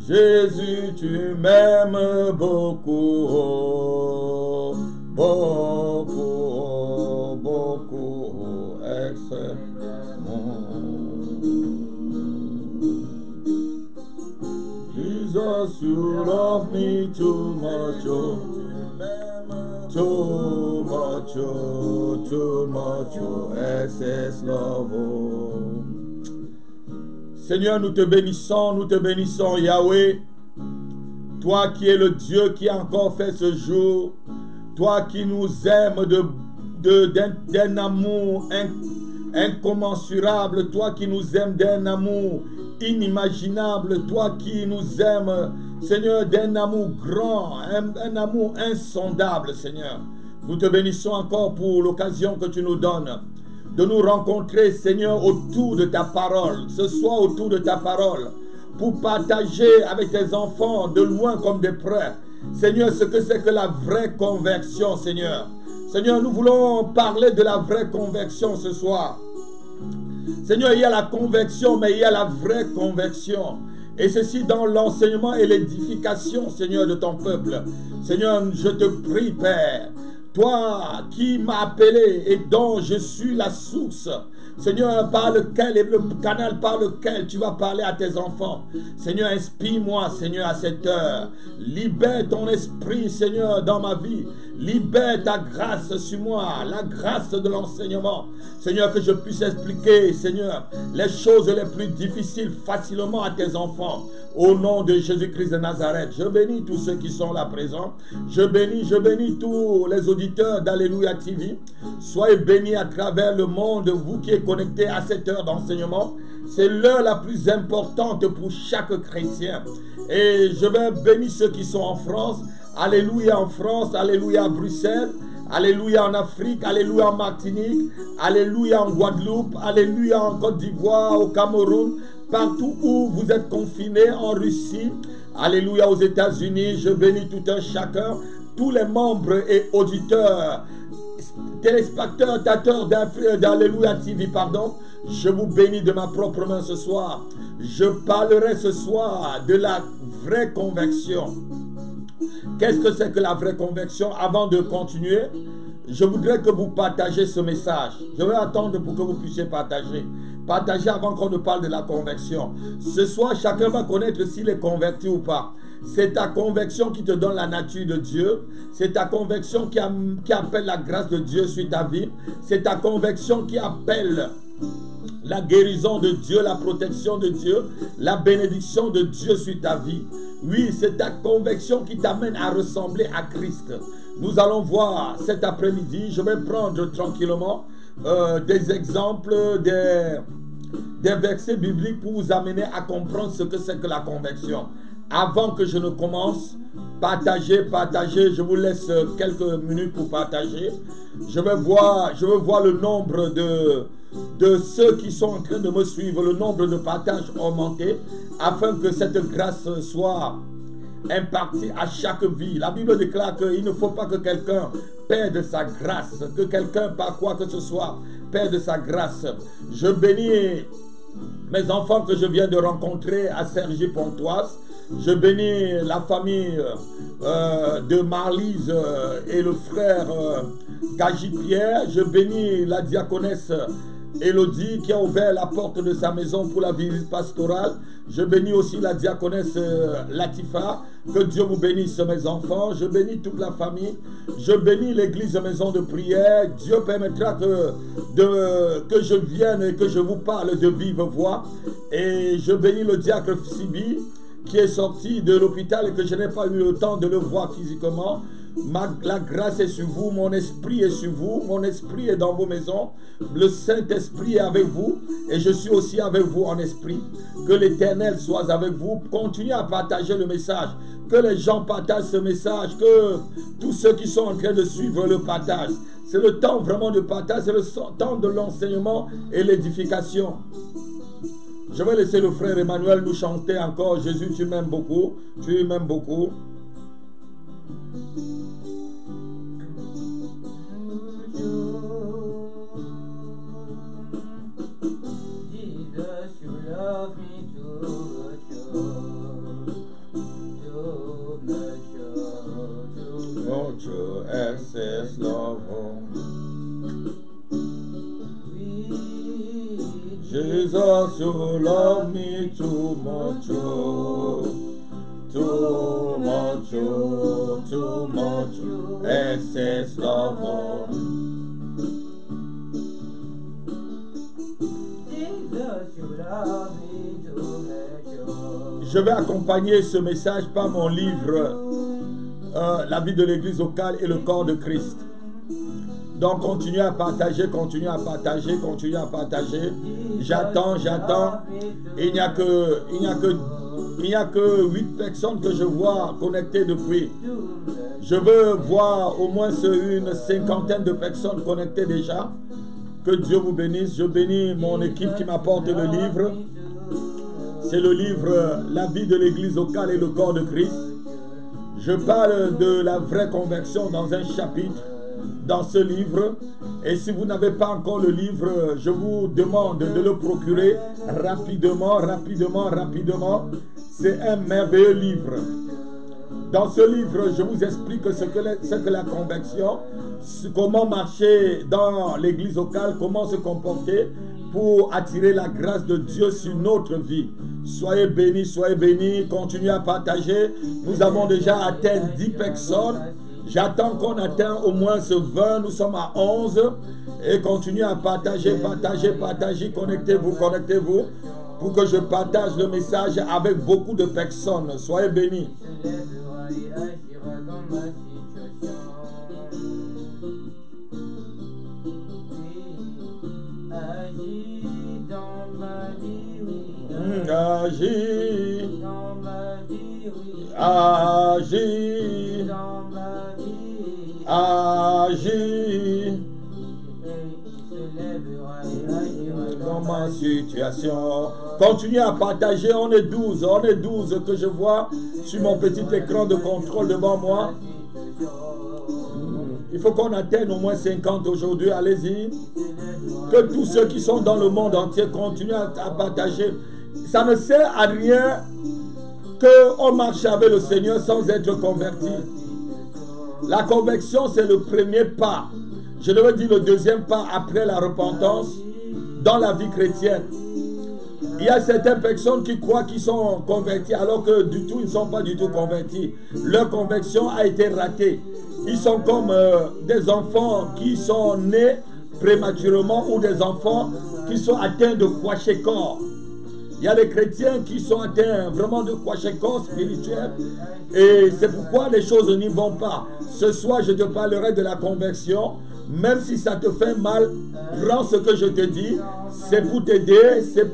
Jésus, tu m'aimes beaucoup, oh, beaucoup, oh, beaucoup, oh, extrêmement. Jesus, you love me too much, oh, too much, oh, too much, oh, excess love, oh. Seigneur, nous te bénissons, Yahweh. Toi qui es le Dieu qui a encore fait ce jour, toi qui nous aimes d'un amour incommensurable, toi qui nous aimes d'un amour inimaginable, toi qui nous aimes, Seigneur, d'un amour grand, un amour insondable, Seigneur. Nous te bénissons encore pour l'occasion que tu nous donnes de nous rencontrer, Seigneur, autour de ta parole, ce soir autour de ta parole, pour partager avec tes enfants, de loin comme de près, Seigneur, ce que c'est que la vraie conversion, Seigneur. Seigneur, nous voulons parler de la vraie conversion ce soir. Seigneur, il y a la conversion, mais il y a la vraie conversion. Et ceci dans l'enseignement et l'édification, Seigneur, de ton peuple. Seigneur, je te prie, Père, toi qui m'as appelé et dont je suis la source, Seigneur, par lequel est le canal par lequel tu vas parler à tes enfants. Seigneur, inspire-moi, Seigneur, à cette heure. Libère ton esprit, Seigneur, dans ma vie. Libère ta grâce sur moi, la grâce de l'enseignement. Seigneur, que je puisse expliquer, Seigneur, les choses les plus difficiles facilement à tes enfants. Au nom de Jésus-Christ de Nazareth, je bénis tous ceux qui sont là présents. Je bénis tous les auditeurs d'Alléluia TV. Soyez bénis à travers le monde, vous qui êtes connectés à cette heure d'enseignement. C'est l'heure la plus importante pour chaque chrétien. Et je vais bénir ceux qui sont en France. Alléluia en France, alléluia à Bruxelles, alléluia en Afrique, alléluia en Martinique, alléluia en Guadeloupe, alléluia en Côte d'Ivoire, au Cameroun, partout où vous êtes confinés, en Russie, alléluia aux États-Unis. Je bénis tout un chacun, tous les membres et auditeurs, téléspectateurs d'Alléluia TV, pardon. Je vous bénis de ma propre main ce soir. Je parlerai ce soir de la vraie conversion. Qu'est-ce que c'est que la vraie conversion? Avant de continuer, je voudrais que vous partagez ce message. Je vais attendre pour que vous puissiez partager. Partagez avant qu'on ne parle de la conversion. Ce soir, chacun va connaître s'il est converti ou pas. C'est ta conversion qui te donne la nature de Dieu. C'est ta conversion qui appelle la grâce de Dieu sur ta vie. C'est ta conversion qui appelle la guérison de Dieu, la protection de Dieu, la bénédiction de Dieu sur ta vie. Oui, c'est ta conversion qui t'amène à ressembler à Christ. Nous allons voir cet après-midi, je vais prendre tranquillement des exemples, des versets bibliques pour vous amener à comprendre ce que c'est que la conversion. Avant que je ne commence, partagez, je vous laisse quelques minutes pour partager. Je veux voir le nombre de ceux qui sont en train de me suivre, le nombre de partages augmenter, afin que cette grâce soit impartie à chaque vie. La Bible déclare qu'il ne faut pas que quelqu'un perde sa grâce, que quelqu'un par quoi que ce soit perde sa grâce. Je bénis mes enfants que je viens de rencontrer à Cergy-Pontoise. Je bénis la famille de Marlise et le frère Gaji-Pierre. Je bénis la diaconesse Élodie qui a ouvert la porte de sa maison pour la visite pastorale. Je bénis aussi la diaconesse Latifa. Que Dieu vous bénisse, mes enfants. Je bénis toute la famille. Je bénis l'église maison de prière. Dieu permettra que je vienne et que je vous parle de vive voix. Et je bénis le diacre Sibi qui est sorti de l'hôpital et que je n'ai pas eu le temps de le voir physiquement. La grâce est sur vous, mon esprit est sur vous, mon esprit est dans vos maisons, le Saint-Esprit est avec vous et je suis aussi avec vous en esprit. Que l'Éternel soit avec vous. Continuez à partager le message. Que les gens partagent ce message, que tous ceux qui sont en train de suivre le partagent. C'est le temps vraiment de partage, c'est le temps de l'enseignement et l'édification. Je vais laisser le frère Emmanuel nous chanter encore. Jésus, tu m'aimes beaucoup, tu m'aimes beaucoup. Excess love. Jesus, you love me too much, too much, too much, excess love. Je vais accompagner ce message par mon livre La vie de l'église locale et le corps de Christ. Donc continuez à partager, continuez à partager, continuez à partager. J'attends. Il n'y a que 8 personnes que je vois connectées depuis. Je veux voir au moins une cinquantaine de personnes connectées déjà. Que Dieu vous bénisse. Je bénis mon équipe qui m'apporte le livre. C'est le livre La vie de l'église locale et le corps de Christ. Je parle de la vraie conversion dans un chapitre dans ce livre. Et si vous n'avez pas encore le livre, je vous demande de le procurer rapidement. C'est un merveilleux livre. Dans ce livre, je vous explique ce que la conversion, comment marcher dans l'église locale, comment se comporter pour attirer la grâce de Dieu sur notre vie. Soyez bénis, continuez à partager. Nous avons déjà atteint 10 personnes. J'attends qu'on atteigne au moins ce 20. Nous sommes à 11. Et continuez à partager. Connectez-vous pour que je partage le message avec beaucoup de personnes. Soyez bénis. Agis dans ma situation. Continuez à partager. On est 12 que je vois sur mon petit écran de contrôle devant moi. Il faut qu'on atteigne au moins 50 aujourd'hui. Allez-y. Que tous ceux qui sont dans le monde entier continuent à partager. Ça ne sert à rien qu'on marche avec le Seigneur sans être converti. La conversion, c'est le premier pas. Je devrais dire le deuxième pas après la repentance dans la vie chrétienne. Il y a certaines personnes qui croient qu'ils sont convertis alors que du tout, ils ne sont pas du tout convertis. Leur conversion a été ratée. Ils sont comme des enfants qui sont nés prématurément ou des enfants qui sont atteints de kwashiorkor. Il y a des chrétiens qui sont atteints vraiment de kwashiorkor spirituel et c'est pourquoi les choses n'y vont pas. Ce soir, je te parlerai de la conversion. Même si ça te fait mal, prends ce que je te dis. C'est pour t'aider, c'est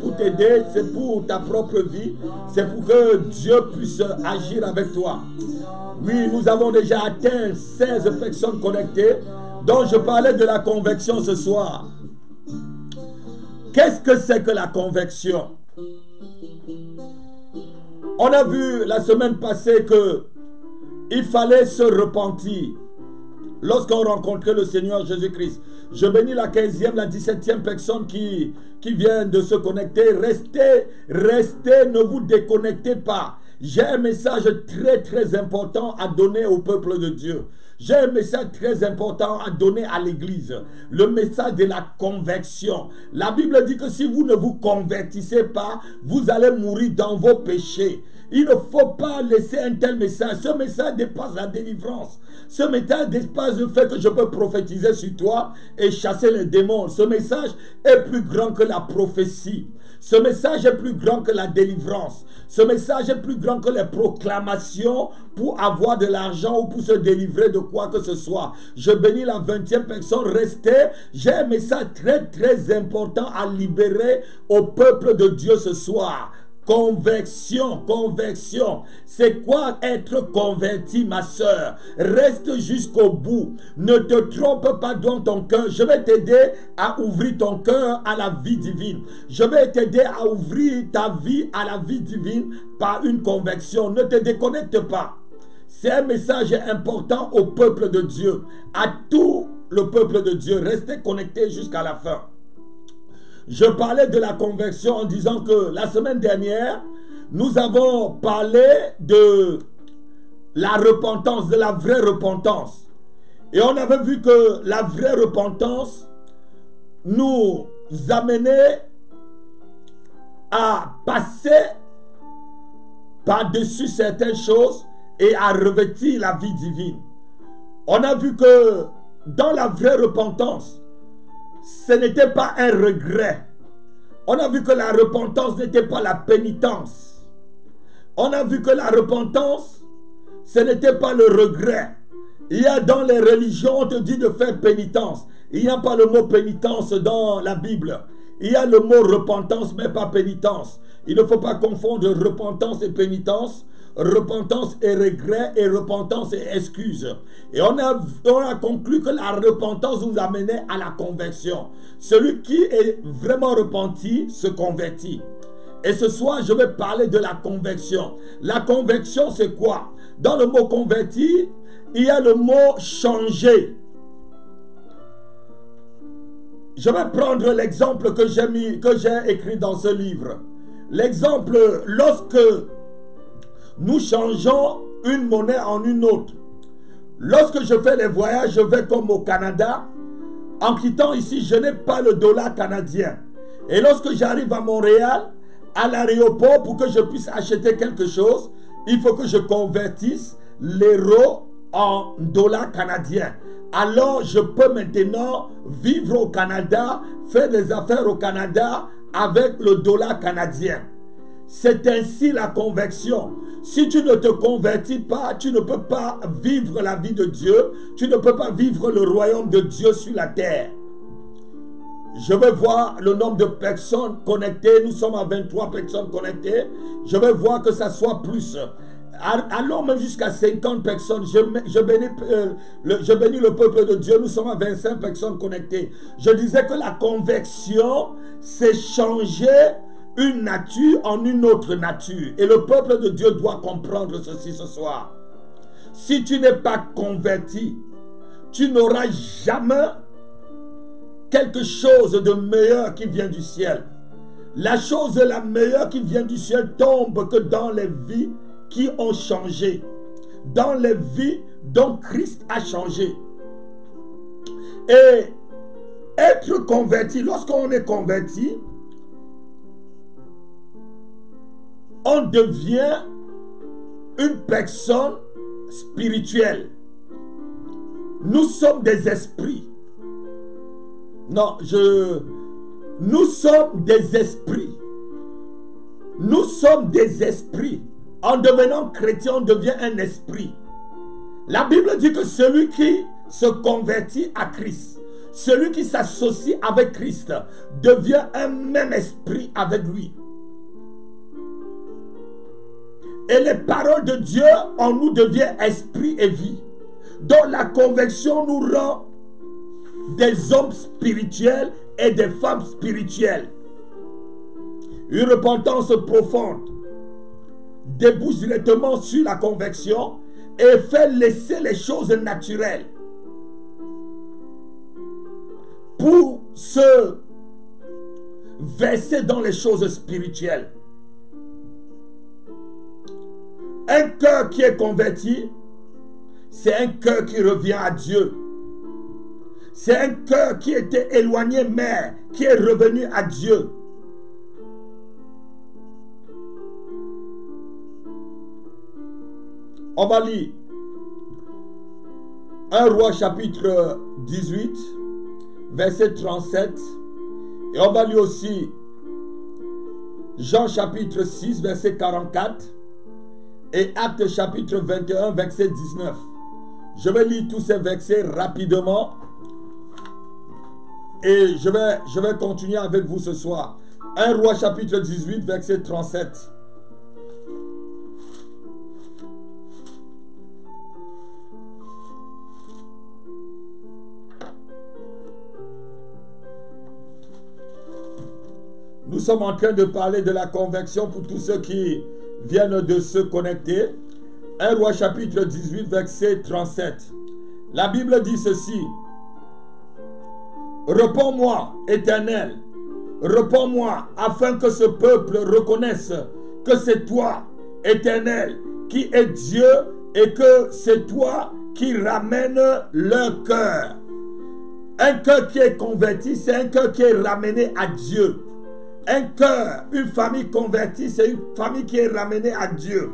pour ta propre vie. C'est pour que Dieu puisse agir avec toi. Oui, nous avons déjà atteint 16 personnes connectées. Donc je parlais de la conversion ce soir. Qu'est-ce que c'est que la conversion? On a vu la semaine passée que il fallait se repentir lorsqu'on rencontrait le Seigneur Jésus-Christ. Je bénis la 15e, la 17e personne qui vient de se connecter. Restez, ne vous déconnectez pas. J'ai un message très important à donner au peuple de Dieu. J'ai un message très important à donner à l'église. Le message de la conversion. La Bible dit que si vous ne vous convertissez pas, vous allez mourir dans vos péchés. Il ne faut pas laisser un tel message. Ce message dépasse la délivrance. Ce message dépasse le fait que je peux prophétiser sur toi et chasser les démons. Ce message est plus grand que la prophétie. Ce message est plus grand que la délivrance. Ce message est plus grand que les proclamations pour avoir de l'argent ou pour se délivrer de quoi que ce soit. Je bénis la 20e personne. Restez. J'ai un message très très important à libérer au peuple de Dieu ce soir. Conversion, conversion. C'est quoi être converti, ma soeur? Reste jusqu'au bout. Ne te trompe pas dans ton cœur. Je vais t'aider à ouvrir ton cœur à la vie divine. Je vais t'aider à ouvrir ta vie à la vie divine par une conversion. Ne te déconnecte pas. C'est un message important au peuple de Dieu, à tout le peuple de Dieu. Restez connectés jusqu'à la fin. Je parlais de la conversion en disant que la semaine dernière, nous avons parlé de la repentance, de la vraie repentance. Et on avait vu que la vraie repentance nous amenait à passer par-dessus certaines choses et à revêtir la vie divine. On a vu que dans la vraie repentance, ce n'était pas un regret. On a vu que la repentance n'était pas la pénitence. On a vu que la repentance, ce n'était pas le regret. Il y a dans les religions, on te dit de faire pénitence. Il n'y a pas le mot pénitence dans la Bible. Il y a le mot repentance, mais pas pénitence. Il ne faut pas confondre repentance et pénitence. Repentance et regret, et repentance et excuse. Et on a conclu que la repentance nous amenait à la conversion. Celui qui est vraiment repenti se convertit. Et ce soir, je vais parler de la conversion. La conversion, c'est quoi? Dans le mot converti, il y a le mot changer. Je vais prendre l'exemple que j'ai écrit dans ce livre. L'exemple, lorsque nous changeons une monnaie en une autre. Lorsque je fais les voyages, je vais comme au Canada. En quittant ici, je n'ai pas le dollar canadien. Et lorsque j'arrive à Montréal, à l'aéroport, pour que je puisse acheter quelque chose, il faut que je convertisse l'euro en dollars canadiens. Alors, je peux maintenant vivre au Canada, faire des affaires au Canada avec le dollar canadien. C'est ainsi la conversion. Si tu ne te convertis pas, tu ne peux pas vivre la vie de Dieu. Tu ne peux pas vivre le royaume de Dieu sur la terre. Je vais voir le nombre de personnes connectées. Nous sommes à 23 personnes connectées. Je vais voir que ça soit plus. Allons même jusqu'à 50 personnes. Je bénis le peuple de Dieu. Nous sommes à 25 personnes connectées. Je disais que la conversion, c'est changer une nature en une autre nature. Et le peuple de Dieu doit comprendre ceci ce soir. Si tu n'es pas converti, tu n'auras jamais quelque chose de meilleur qui vient du ciel. La chose la meilleure qui vient du ciel tombe que dans les vies qui ont changé. Dans les vies dont Christ a changé. Et être converti, lorsqu'on est converti, on devient une personne spirituelle. Nous sommes des esprits. Non, nous sommes des esprits. Nous sommes des esprits. En devenant chrétien, on devient un esprit. La Bible dit que celui qui se convertit à Christ, celui qui s'associe avec Christ, devient un même esprit avec lui. Et les paroles de Dieu en nous deviennent esprit et vie. Donc la conversion nous rend des hommes spirituels et des femmes spirituelles. Une repentance profonde débouche directement sur la conversion et fait laisser les choses naturelles pour se verser dans les choses spirituelles. Un cœur qui est converti, c'est un cœur qui revient à Dieu. C'est un cœur qui était éloigné, mais qui est revenu à Dieu. On va lire 1 Roi chapitre 18, verset 37. Et on va lire aussi Jean chapitre 6, verset 44. Et Actes chapitre 21, verset 19. Je vais lire tous ces versets rapidement. Et je vais continuer avec vous ce soir. 1 Roi chapitre 18, verset 37. Nous sommes en train de parler de la conversion pour tous ceux qui viennent de se connecter. 1 Roi chapitre 18, verset 37. La Bible dit ceci. Réponds-moi, Éternel, réponds-moi, afin que ce peuple reconnaisse que c'est toi, Éternel, qui es Dieu et que c'est toi qui ramène leur cœur. Un cœur qui est converti, c'est un cœur qui est ramené à Dieu. Un cœur, une famille convertie, c'est une famille qui est ramenée à Dieu.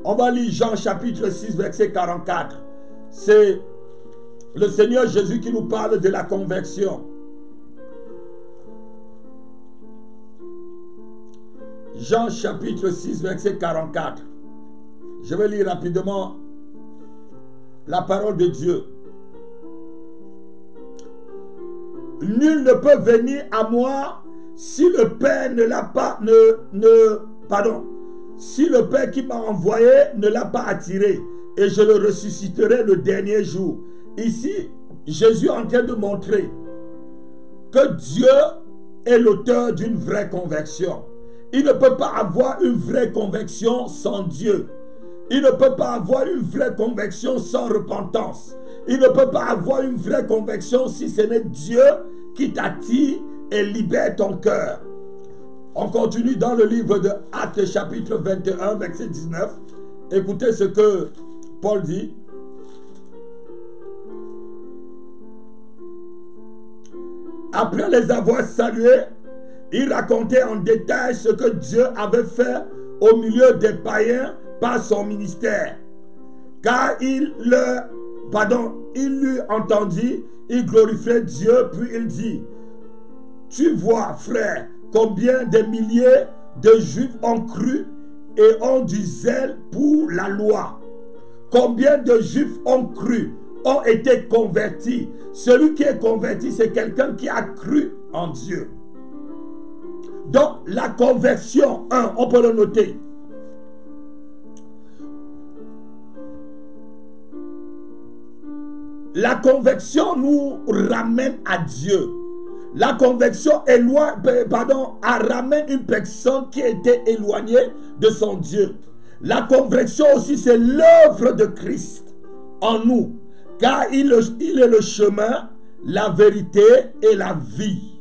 On va lire Jean chapitre 6, verset 44. C'est le Seigneur Jésus qui nous parle de la conversion. Jean chapitre 6, verset 44. Je vais lire rapidement la parole de Dieu. Nul ne peut venir à moi si le Père ne l'a pas, si le Père qui m'a envoyé ne l'a pas attiré, et je le ressusciterai le dernier jour. Ici, Jésus est en train de montrer que Dieu est l'auteur d'une vraie conversion. Il ne peut pas avoir une vraie conversion sans Dieu. Il ne peut pas avoir une vraie conversion sans repentance. Il ne peut pas avoir une vraie conversion si ce n'est Dieu qui t'attire et libère ton cœur. On continue dans le livre de Actes chapitre 21, verset 19. Écoutez ce que Paul dit. Après les avoir salués, il racontait en détail ce que Dieu avait fait au milieu des païens par son ministère. Car il lui entendit, il glorifiait Dieu, puis il dit, tu vois, frère, combien de milliers de Juifs ont cru et ont du zèle pour la loi. Combien de Juifs ont cru, ont été convertis. Celui qui est converti, c'est quelqu'un qui a cru en Dieu. Donc, la conversion, on peut le noter. La conversion nous ramène à Dieu. La conversion ramène une personne qui était éloignée de son Dieu. La conversion aussi, c'est l'œuvre de Christ en nous. Car il est le chemin, la vérité et la vie.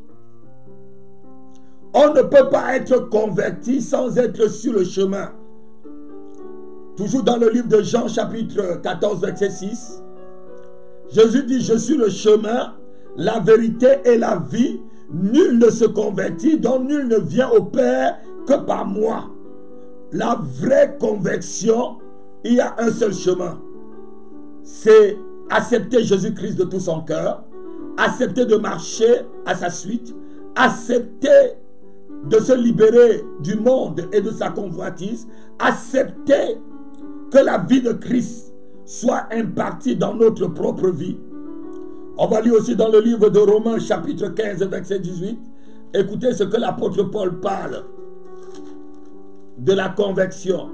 On ne peut pas être converti sans être sur le chemin. Toujours dans le livre de Jean chapitre 14 verset 6. Jésus dit, je suis le chemin, la vérité et la vie. Nul ne se convertit, donc nul ne vient au Père que par moi. La vraie conversion, il y a un seul chemin. C'est accepter Jésus-Christ de tout son cœur, accepter de marcher à sa suite, accepter de se libérer du monde et de sa convoitise, accepter que la vie de Christ soit impartie dans notre propre vie. On va lire aussi dans le livre de Romains chapitre 15 verset 18. Écoutez ce que l'apôtre Paul parle de la conversion.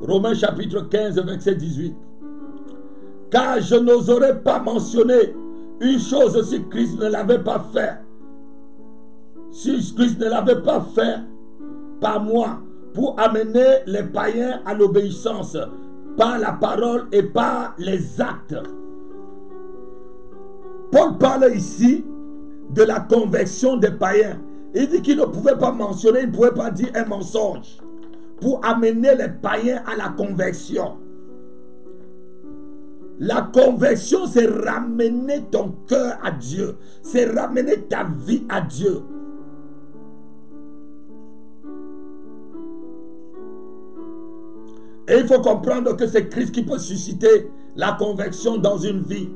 Romains chapitre 15 verset 18. Car je n'oserais pas mentionner une chose si Christ ne l'avait pas fait. Si Christ ne l'avait pas fait par moi pour amener les païens à l'obéissance par la parole et par les actes. Paul parle ici de la conversion des païens. Il dit qu'il ne pouvait pas mentionner, il ne pouvait pas dire un mensonge pour amener les païens à la conversion. La conversion, c'est ramener ton cœur à Dieu. C'est ramener ta vie à Dieu. Et il faut comprendre que c'est Christ qui peut susciter la conversion dans une vie.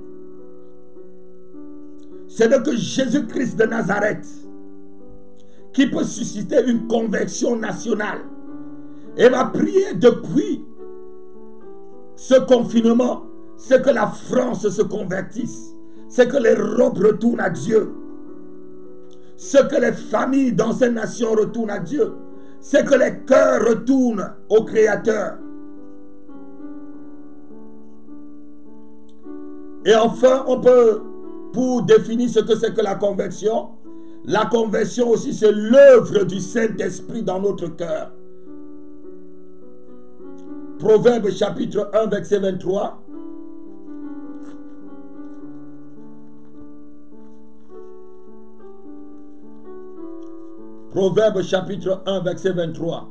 C'est donc Jésus-Christ de Nazareth qui peut susciter une conversion nationale. Et ma prière depuis ce confinement, c'est que la France se convertisse, c'est que l'Europe retourne à Dieu, c'est que les familles dans ces nations retournent à Dieu, c'est que les cœurs retournent au Créateur. Et enfin, on peut, pour définir ce que c'est que la conversion aussi, c'est l'œuvre du Saint-Esprit dans notre cœur. Proverbe chapitre 1, verset 23. Proverbe chapitre 1, verset 23.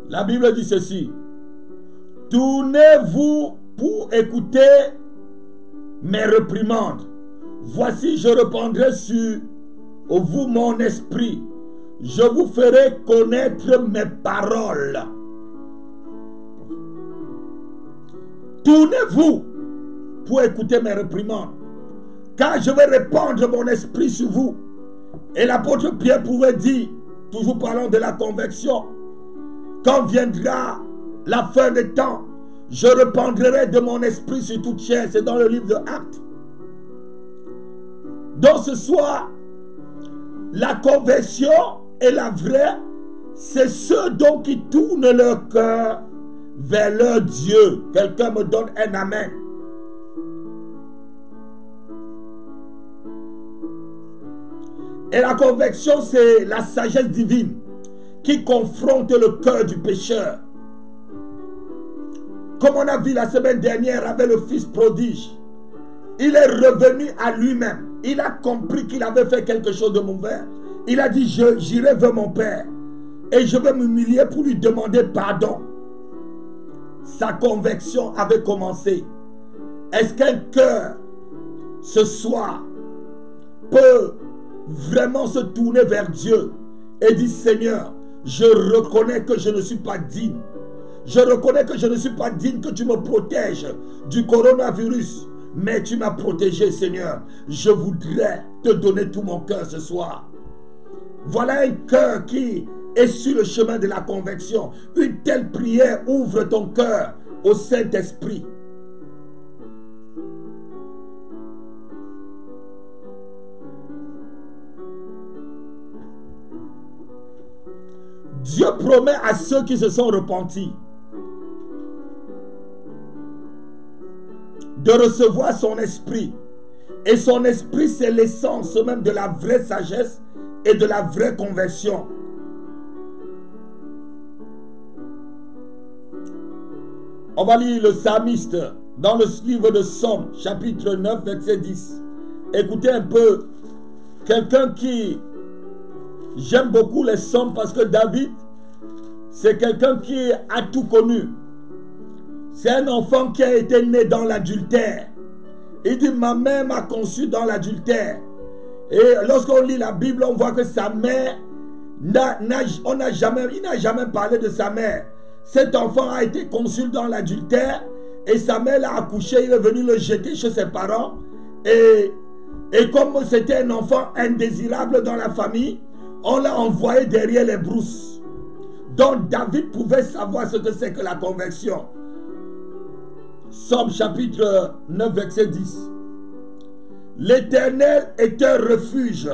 La Bible dit ceci. Tournez-vous pour écouter mes réprimandes. Voici, je répandrai sur vous mon esprit. Je vous ferai connaître mes paroles. Tournez-vous pour écouter mes réprimandes, car je vais répandre mon esprit sur vous. Et l'apôtre Pierre pouvait dire, toujours parlant de la conversion, quand viendra la fin des temps, je répandrai de mon esprit sur toute chair. C'est dans le livre de Actes. Donc ce soir, la conversion est la vraie, c'est ceux donc qui tournent leur cœur vers leur Dieu. Quelqu'un me donne un amen. Et la conversion, c'est la sagesse divine qui confronte le cœur du pécheur. Comme on a vu la semaine dernière avec le fils prodige, il est revenu à lui-même. Il a compris qu'il avait fait quelque chose de mauvais. Il a dit, j'irai vers mon père et je vais m'humilier pour lui demander pardon. Sa conversion avait commencé. Est-ce qu'un cœur, ce soir, peut vraiment se tourner vers Dieu et dire, Seigneur, je reconnais que je ne suis pas digne. Je reconnais que je ne suis pas digne que tu me protèges du coronavirus. Mais tu m'as protégé, Seigneur. Je voudrais te donner tout mon cœur ce soir. Voilà un cœur qui est sur le chemin de la conversion. Une telle prière ouvre ton cœur au Saint-Esprit. Dieu promet à ceux qui se sont repentis de recevoir son esprit. Et son esprit, c'est l'essence même de la vraie sagesse et de la vraie conversion. On va lire le psalmiste dans le livre de Somme, chapitre 9, verset 10. Écoutez un peu, quelqu'un qui... J'aime beaucoup les psaumes parce que David, c'est quelqu'un qui a tout connu. C'est un enfant qui a été né dans l'adultère. Il dit, ma mère m'a conçu dans l'adultère. Et lorsqu'on lit la Bible, on voit que sa mère, il n'a jamais parlé de sa mère. Cet enfant a été conçu dans l'adultère et sa mère l'a accouché, il est venu le jeter chez ses parents. Et comme c'était un enfant indésirable dans la famille, on l'a envoyé derrière les brousses. Donc David pouvait savoir ce que c'est que la conversion. Somme chapitre 9 verset 10. L'Éternel est un refuge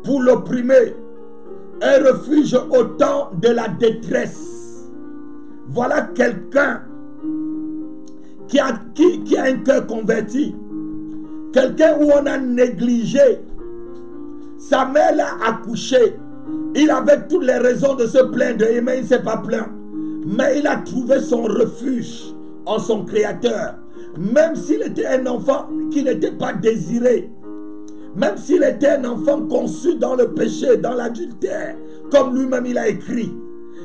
pour l'opprimé, un refuge au temps de la détresse. Voilà quelqu'un qui a un cœur converti. Quelqu'un où on a négligé. Sa mère l'a accouché. Il avait toutes les raisons de se plaindre, mais il ne s'est pas plaint. Mais il a trouvé son refuge en son Créateur. Même s'il était un enfant qui n'était pas désiré. Même s'il était un enfant conçu dans le péché, dans l'adultère, comme lui-même il a écrit.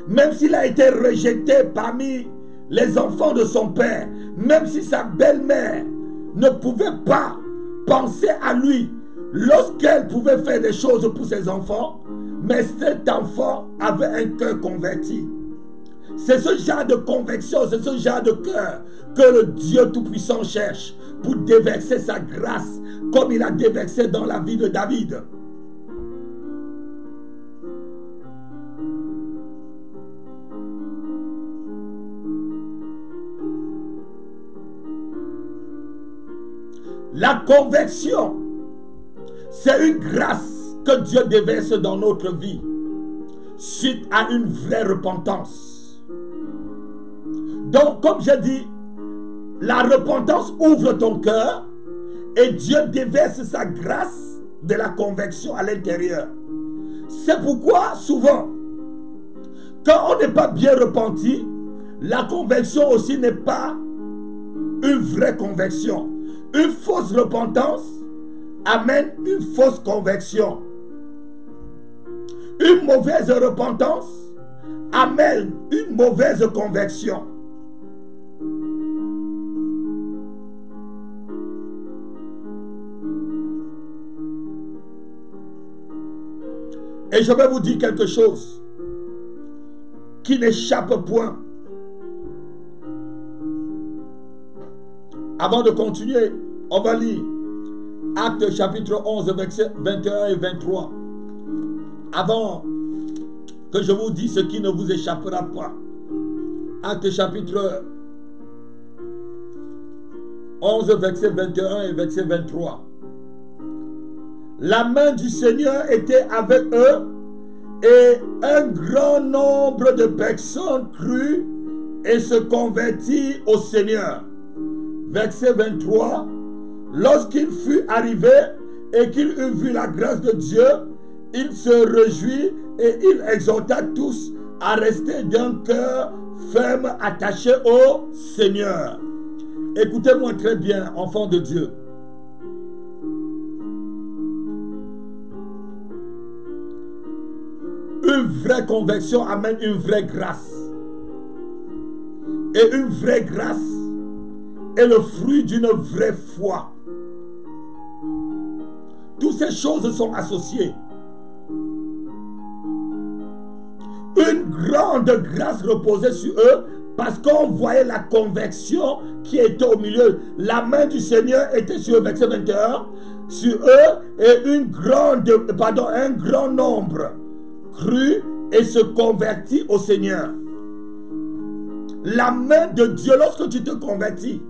Même s'il a été rejeté parmi les enfants de son père. Même si sa belle-mère ne pouvait pas penser à lui lorsqu'elle pouvait faire des choses pour ses enfants, Mais cet enfant avait un cœur converti. C'est ce genre de conviction, c'est ce genre de cœur que le Dieu Tout-Puissant cherche pour déverser sa grâce comme il a déversé dans la vie de David. La conversion, c'est une grâce que Dieu déverse dans notre vie suite à une vraie repentance. Donc, comme j'ai dit, la repentance ouvre ton cœur et Dieu déverse sa grâce de la conversion à l'intérieur. C'est pourquoi, souvent, quand on n'est pas bien repenti, la conversion aussi n'est pas une vraie conversion. Une fausse repentance amène une fausse conversion. Une mauvaise repentance amène une mauvaise conversion. Et je vais vous dire quelque chose qui n'échappe point. Avant de continuer, on va lire Actes chapitre 11, versets 21 et 23. Avant que je vous dise ce qui ne vous échappera pas. Actes chapitre 11, verset 21 et verset 23. La main du Seigneur était avec eux et un grand nombre de personnes crurent et se convertirent au Seigneur. Verset 23. Lorsqu'il fut arrivé et qu'il eut vu la grâce de Dieu, il se réjouit et il exhorta tous à rester d'un cœur ferme attaché au Seigneur. Écoutez-moi très bien, enfants de Dieu. Une vraie conversion amène une vraie grâce. Et une vraie grâce est le fruit d'une vraie foi. Toutes ces choses sont associées. Une grande grâce reposait sur eux parce qu'on voyait la conversion qui était au milieu. La main du Seigneur était sur eux, verset 21, sur eux et un grand nombre crut et se convertit au Seigneur. La main de Dieu, lorsque tu te convertis,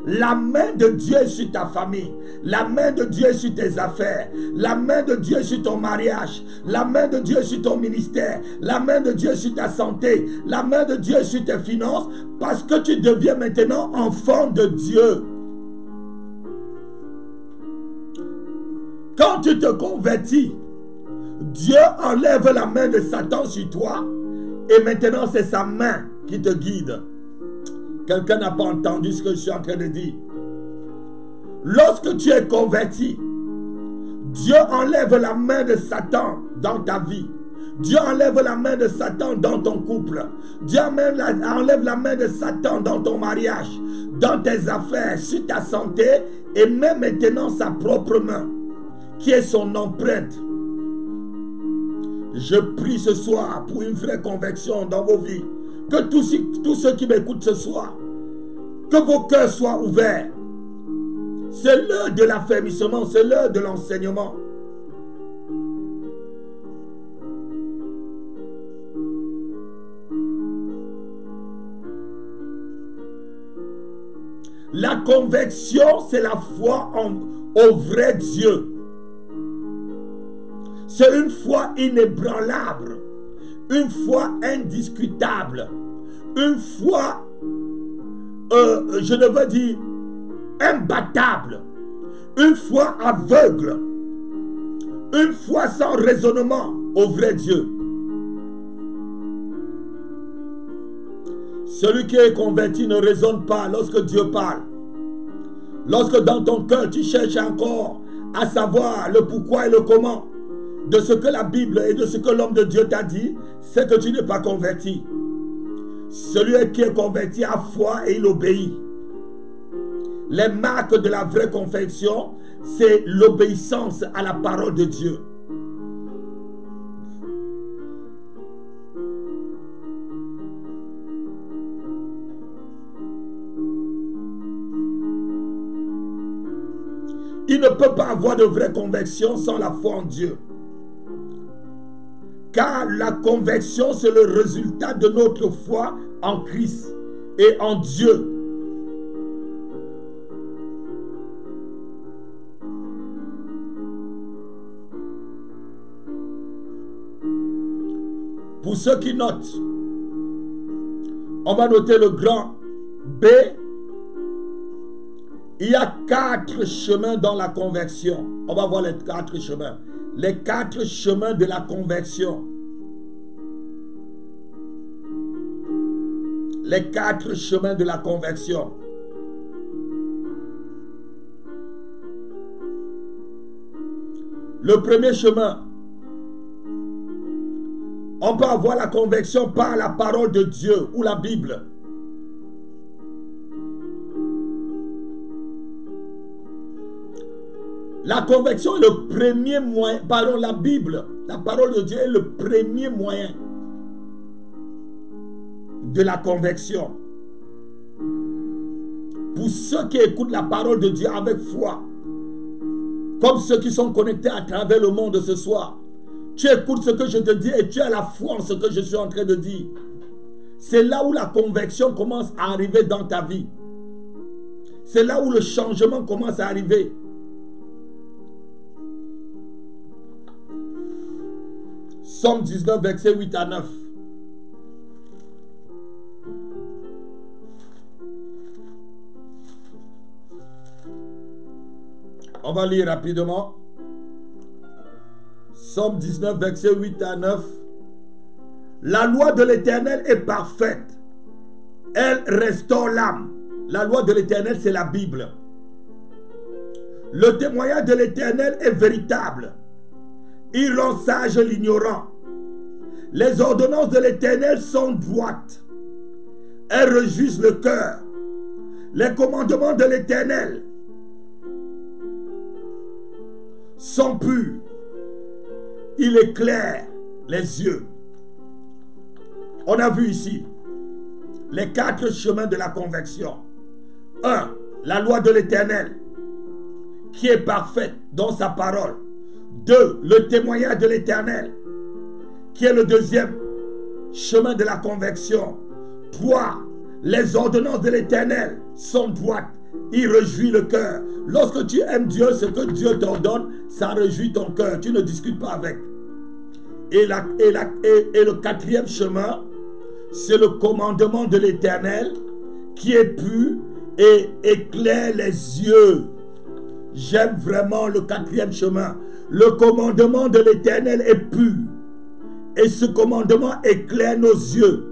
la main de Dieu est sur ta famille. La main de Dieu est sur tes affaires. La main de Dieu est sur ton mariage. La main de Dieu est sur ton ministère. La main de Dieu est sur ta santé. La main de Dieu est sur tes finances. Parce que tu deviens maintenant enfant de Dieu. Quand tu te convertis, Dieu enlève la main de Satan sur toi. Et maintenant c'est sa main qui te guide. Quelqu'un n'a pas entendu ce que je suis en train de dire. Lorsque tu es converti, Dieu enlève la main de Satan dans ta vie. Dieu enlève la main de Satan dans ton couple. Dieu enlève la main de Satan dans ton mariage, dans tes affaires, sur ta santé et même maintenant sa propre main, qui est son empreinte. Je prie ce soir pour une vraie conversion dans vos vies. Que tous ceux qui m'écoutent ce soir, que vos cœurs soient ouverts. C'est l'heure de l'affermissement, c'est l'heure de l'enseignement. La conversion, c'est la foi au vrai Dieu. C'est une foi inébranlable, une foi indiscutable, une foi, je devrais dire, imbattable, une foi aveugle, une foi sans raisonnement au vrai Dieu. Celui qui est converti ne raisonne pas lorsque Dieu parle. Lorsque dans ton cœur tu cherches encore à savoir le pourquoi et le comment de ce que la Bible et de ce que l'homme de Dieu t'a dit, c'est que tu n'es pas converti. Celui qui est converti a foi et il obéit. Les marques de la vraie conversion, c'est l'obéissance à la parole de Dieu. Il ne peut pas avoir de vraie conversion sans la foi en Dieu. Car la conversion, c'est le résultat de notre foi en Christ et en Dieu. Pour ceux qui notent, on va noter le grand B. Il y a 4 chemins dans la conversion. On va voir les 4 chemins. Les 4 chemins de la conversion. Les 4 chemins de la conversion. Le premier chemin, on peut avoir la conversion par la parole de Dieu ou la Bible. La conversion est le premier moyen, pardon, la Bible, la parole de Dieu est le premier moyen de la conversion. Pour ceux qui écoutent la parole de Dieu avec foi, comme ceux qui sont connectés à travers le monde ce soir, tu écoutes ce que je te dis et tu as la foi en ce que je suis en train de dire. C'est là où la conversion commence à arriver dans ta vie. C'est là où le changement commence à arriver. Somme 19, versets 8 à 9. On va lire rapidement. Somme 19, versets 8 à 9. La loi de l'Éternel est parfaite. Elle restaure l'âme. La loi de l'Éternel, c'est la Bible. Le témoignage de l'Éternel est véritable. Il rend sage l'ignorant. Les ordonnances de l'Éternel sont droites. Elles réjouissent le cœur. Les commandements de l'Éternel sont purs. Il éclaire les yeux. On a vu ici les 4 chemins de la conversion. 1. La loi de l'Éternel qui est parfaite dans sa parole. 2. Le témoignage de l'Éternel qui est le deuxième chemin de la conversion. 3. Les ordonnances de l'Éternel sont droites. Il réjouit le cœur. Lorsque tu aimes Dieu, ce que Dieu t'ordonne, ça réjouit ton cœur. Tu ne discutes pas avec. Et le 4e chemin, c'est le commandement de l'Éternel qui est pur et éclaire les yeux. J'aime vraiment le 4e chemin. Le commandement de l'Éternel est pur. Et ce commandement éclaire nos yeux.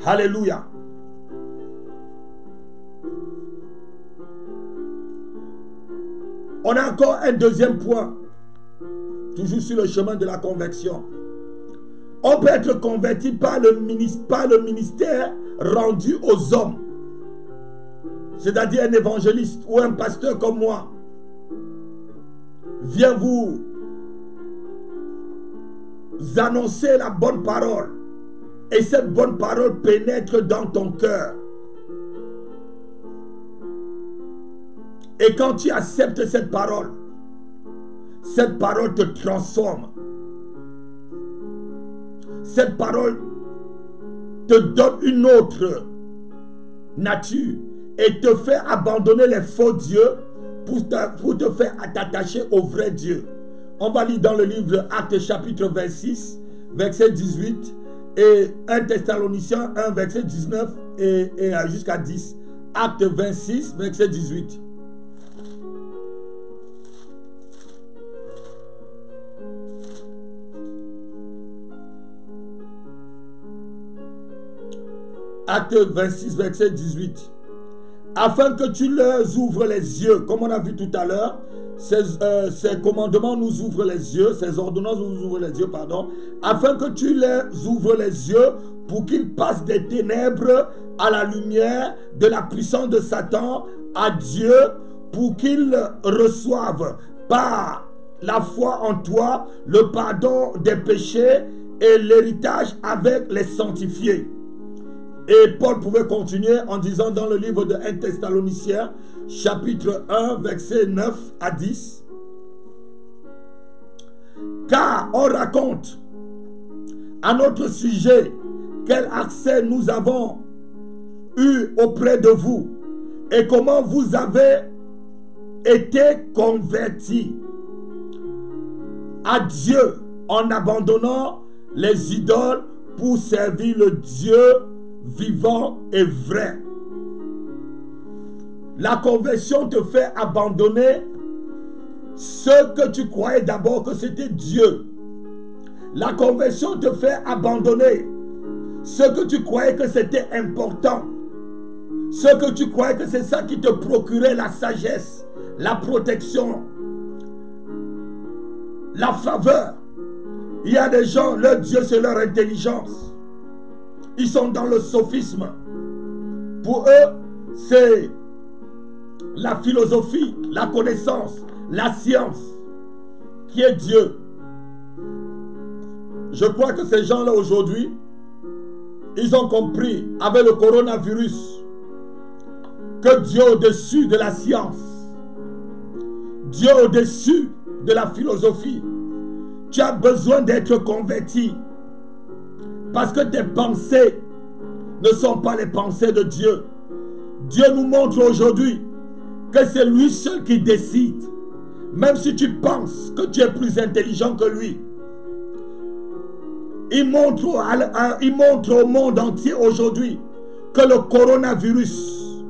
Alléluia. On a encore un deuxième point. Toujours sur le chemin de la conversion. On peut être converti par le ministère rendu aux hommes. C'est-à-dire un évangéliste ou un pasteur comme moi. Vient vous annoncer la bonne parole. Et cette bonne parole pénètre dans ton cœur. Et quand tu acceptes cette parole te transforme. Cette parole te donne une autre nature et te fait abandonner les faux dieux pour te faire t'attacher au vrai Dieu. On va lire dans le livre Actes chapitre 26, verset 18 et 1 Thessaloniciens 1, verset 19 et jusqu'à 10. Acte 26, verset 18. Acte 26, verset 18. Afin que tu leur ouvres les yeux, comme on a vu tout à l'heure, ces commandements nous ouvrent les yeux, ces ordonnances nous ouvrent les yeux, pardon, afin que tu leur ouvres les yeux pour qu'ils passent des ténèbres à la lumière de la puissance de Satan à Dieu, pour qu'ils reçoivent par la foi en toi le pardon des péchés et l'héritage avec les sanctifiés. Et Paul pouvait continuer en disant dans le livre de 1 Thessaloniciens, chapitre 1, versets 9 à 10. Car on raconte à notre sujet quel accès nous avons eu auprès de vous et comment vous avez été convertis à Dieu en abandonnant les idoles pour servir le Dieu vivant et vrai. La conversion te fait abandonner ce que tu croyais d'abord que c'était Dieu. La conversion te fait abandonner ce que tu croyais que c'était important. Ce que tu croyais que c'est ça qui te procurait la sagesse, la protection, la faveur. Il y a des gens, leur Dieu c'est leur intelligence. Ils sont dans le sophisme. Pour eux, c'est la philosophie, la connaissance, la science qui est Dieu. Je crois que ces gens-là aujourd'hui, ils ont compris avec le coronavirus que Dieu au-dessus de la science, Dieu au-dessus de la philosophie. Tu as besoin d'être converti parce que tes pensées ne sont pas les pensées de Dieu. Dieu nous montre aujourd'hui que c'est lui seul qui décide. Même si tu penses que tu es plus intelligent que lui, il montre au monde entier aujourd'hui que le coronavirus,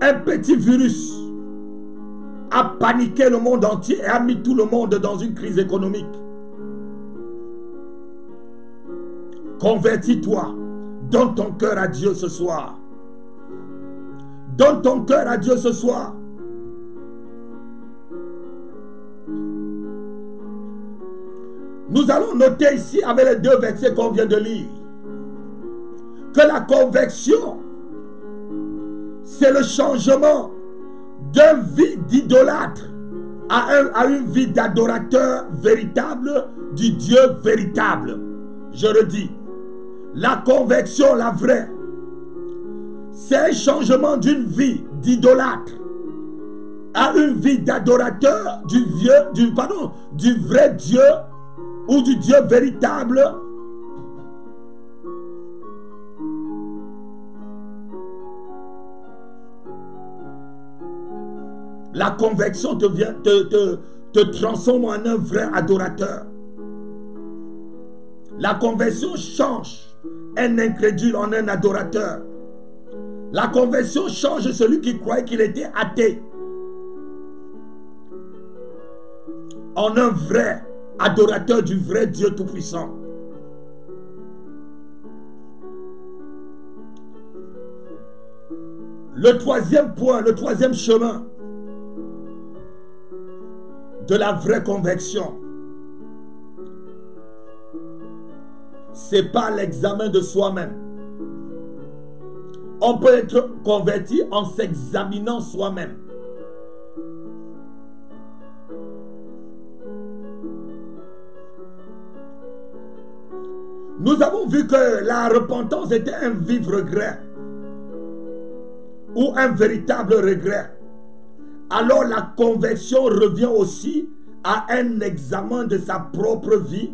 un petit virus, a paniqué le monde entier et a mis tout le monde dans une crise économique. Convertis-toi. Donne ton cœur à Dieu ce soir. Donne ton cœur à Dieu ce soir. Nous allons noter ici avec les deux versets qu'on vient de lire que la conversion, c'est le changement d'une vie d'idolâtre à une vie d'adorateur véritable du Dieu véritable. Je redis, la conversion, la vraie, c'est un changement d'une vie d'idolâtre à une vie d'adorateur du vrai Dieu ou du Dieu véritable. La conversion te transforme en un vrai adorateur. La conversion change un incrédule en un adorateur. La conversion change celui qui croyait qu'il était athée en un vrai adorateur du vrai Dieu Tout-Puissant. Le troisième point, le troisième chemin de la vraie conversion, c'est pas l'examen de soi-même. On peut être converti en s'examinant soi-même. Nous avons vu que la repentance était un vif regret ou un véritable regret. Alors la conversion revient aussi à un examen de sa propre vie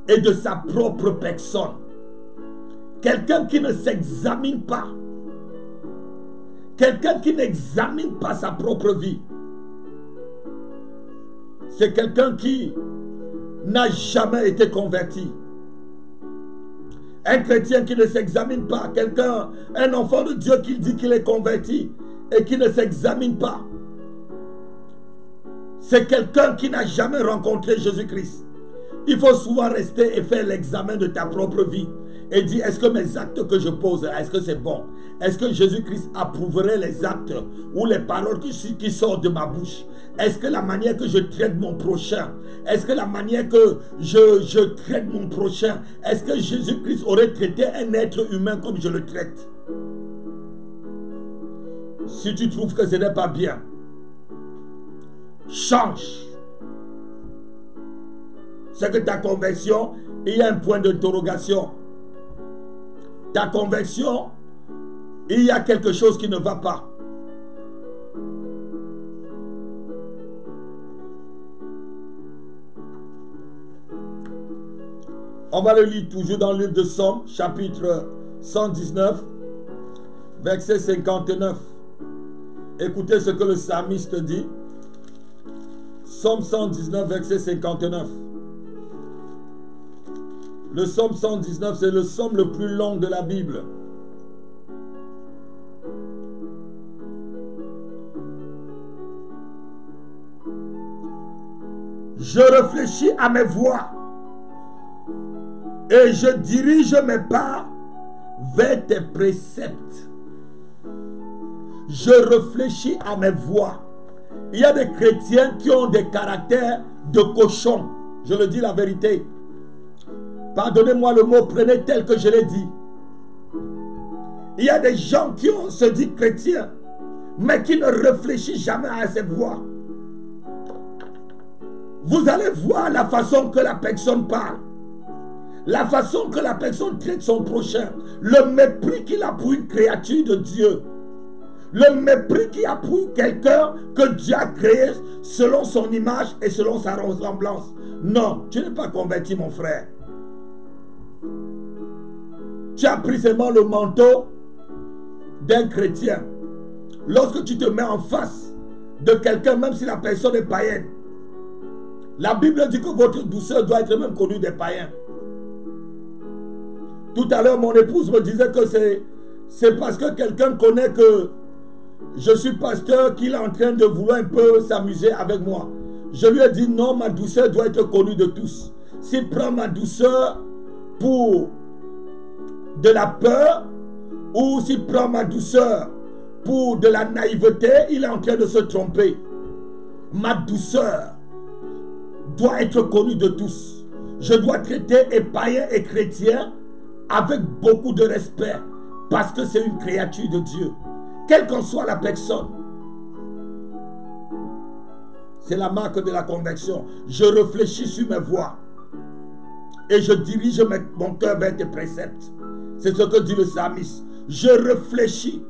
et de sa propre personne. Quelqu'un qui ne s'examine pas, quelqu'un qui n'examine pas sa propre vie, c'est quelqu'un qui n'a jamais été converti. Un chrétien qui ne s'examine pas, quelqu'un, un enfant de Dieu qui dit qu'il est converti et qui ne s'examine pas, c'est quelqu'un qui n'a jamais rencontré Jésus-Christ. Il faut souvent rester et faire l'examen de ta propre vie et dire, est-ce que mes actes que je pose, est-ce que c'est bon? Est-ce que Jésus-Christ approuverait les actes ou les paroles qui sortent de ma bouche? Est-ce que la manière que je traite mon prochain, est-ce que la manière que je traite mon prochain, est-ce que Jésus-Christ aurait traité un être humain comme je le traite? Si tu trouves que ce n'est pas bien, change. c'est que ta conversion, il y a un point d'interrogation. Ta conversion, il y a quelque chose qui ne va pas. On va le lire toujours dans le livre de Somme, chapitre 119, verset 59. Écoutez ce que le psalmiste dit. Somme 119, verset 59. Le Somme 119, c'est le Somme le plus long de la Bible. Je réfléchis à mes voies et je dirige mes pas vers tes préceptes. Je réfléchis à mes voies. Il y a des chrétiens qui ont des caractères de cochons. Je le dis la vérité. Pardonnez-moi le mot, prenez tel que je l'ai dit. Il y a des gens qui se disent chrétiens, mais qui ne réfléchissent jamais à ces voies. Vous allez voir la façon que la personne parle. La façon que la personne traite son prochain. Le mépris qu'il a pour une créature de Dieu. Le mépris qu'il a pour quelqu'un que Dieu a créé selon son image et selon sa ressemblance. Non, tu n'es pas converti, mon frère. Tu as pris seulement le manteau d'un chrétien. Lorsque tu te mets en face de quelqu'un, même si la personne est païenne, la Bible dit que votre douceur doit être même connue des païens. Tout à l'heure, mon épouse me disait que c'est parce que quelqu'un connaît que je suis pasteur qu'il est en train de vouloir un peu s'amuser avec moi. Je lui ai dit non, ma douceur doit être connue de tous. S'il prend ma douceur pour de la peur ou s'il prend ma douceur pour de la naïveté, il est en train de se tromper. Ma douceur doit être connue de tous. Je dois traiter les païens et chrétiens avec beaucoup de respect parce que c'est une créature de Dieu. Quelle qu'en soit la personne. C'est la marque de la conversion. Je réfléchis sur mes voies et je dirige mon cœur vers tes préceptes. C'est ce que dit le psalmiste. Je réfléchis.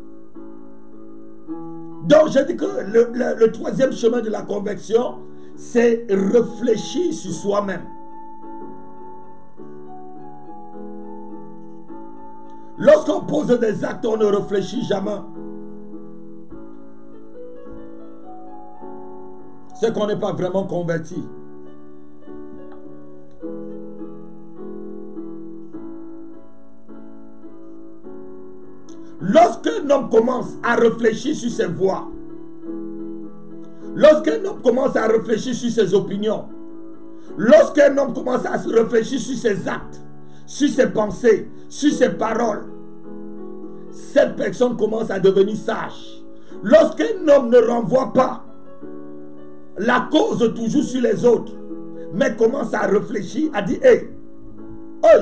Donc je dis que le troisième chemin de la conversion, c'est réfléchir sur soi-même. Lorsqu'on pose des actes, on ne réfléchit jamais. C'est qu'on n'est pas vraiment converti. Lorsqu'un homme commence à réfléchir sur ses voies, lorsqu'un homme commence à réfléchir sur ses opinions, lorsqu'un homme commence à réfléchir sur ses actes, sur ses pensées, sur ses paroles, cette personne commence à devenir sage. Lorsqu'un homme ne renvoie pas la cause toujours sur les autres, mais commence à réfléchir, à dire, hey,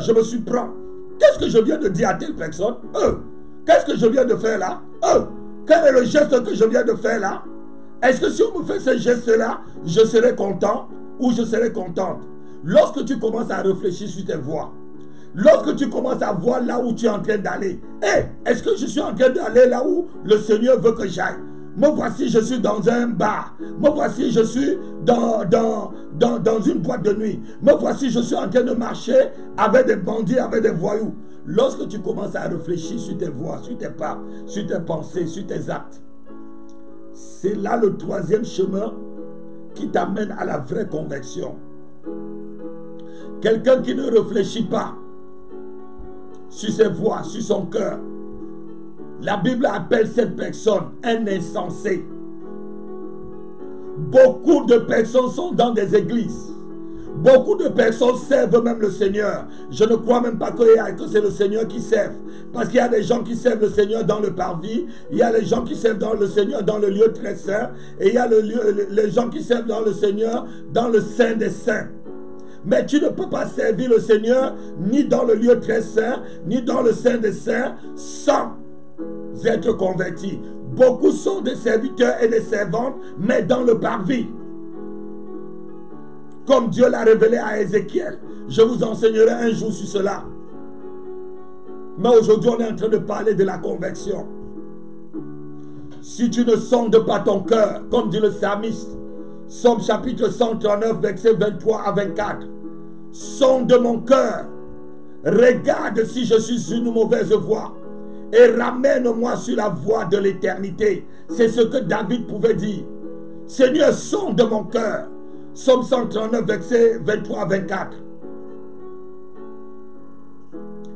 je me surprends. Qu'est-ce que je viens de dire à telle personne? Qu'est-ce que je viens de faire là? Quel est le geste que je viens de faire là? Est-ce que si on me fait ce geste-là, je serai content ou je serai contente? Lorsque tu commences à réfléchir sur tes voies, lorsque tu commences à voir là où tu es en train d'aller, est-ce que je suis en train d'aller là où le Seigneur veut que j'aille? Me voici, je suis dans un bar. Me voici, je suis dans une boîte de nuit. Me voici, je suis en train de marcher avec des bandits, avec des voyous. Lorsque tu commences à réfléchir sur tes voies, sur tes pas, sur tes pensées, sur tes actes, c'est là le troisième chemin qui t'amène à la vraie conversion. Quelqu'un qui ne réfléchit pas sur ses voies, sur son cœur, la Bible appelle cette personne un insensé. Beaucoup de personnes sont dans des églises. Beaucoup de personnes servent même le Seigneur. Je ne crois même pas que c'est le Seigneur qui serve. Parce qu'il y a des gens qui servent le Seigneur dans le parvis. Il y a les gens qui servent dans le Seigneur dans le lieu très saint. Et il y a les gens qui servent dans le Seigneur dans le Saint des Saints. Mais tu ne peux pas servir le Seigneur ni dans le lieu très saint, ni dans le Saint des Saints sans être convertis. Beaucoup sont des serviteurs et des servantes, mais dans le parvis. comme Dieu l'a révélé à Ézéchiel. Je vous enseignerai un jour sur cela. Mais aujourd'hui, on est en train de parler de la conversion. Si tu ne sondes pas ton cœur, comme dit le psalmiste, Psaume chapitre 139, versets 23 à 24. Sonde mon cœur, regarde si je suis sur une mauvaise voie et ramène-moi sur la voie de l'éternité. C'est ce que David pouvait dire. Seigneur, sonde mon cœur. Psaume 139, versets 23 à 24.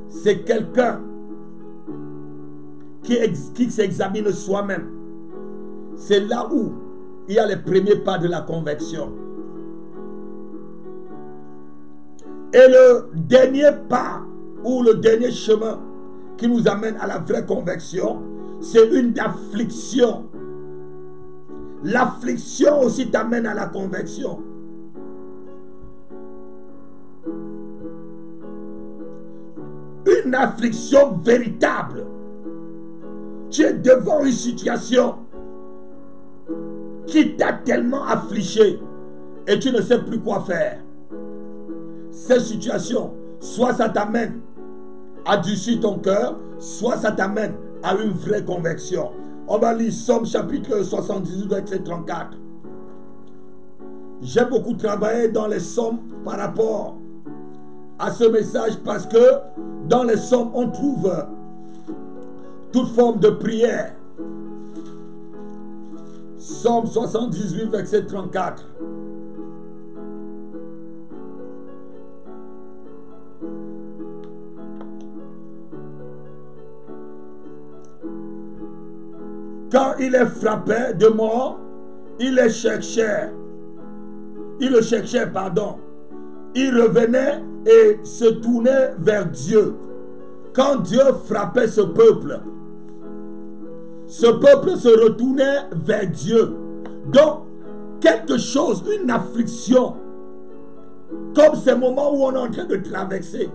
C'est quelqu'un qui s'examine soi-même. C'est là où il y a les premiers pas de la conversion. Et le dernier pas ou le dernier chemin qui nous amène à la vraie conversion, c'est une affliction. L'affliction aussi t'amène à la conversion. Une affliction véritable. Tu es devant une situation qui t'a tellement affligé et tu ne sais plus quoi faire. Cette situation, soit ça t'amène à durcir ton cœur, soit ça t'amène à une vraie conversion. On va lire Psaume chapitre 78, verset 34. J'ai beaucoup travaillé dans les psaumes par rapport à ce message parce que dans les psaumes, on trouve toute forme de prière. Psaume 78, verset 34. Quand il est frappé de mort, il le cherchait. Il revenait et se tournait vers Dieu. Quand Dieu frappait ce peuple se retournait vers Dieu. Donc, quelque chose, une affliction, comme ces moments où on est en train de traverser.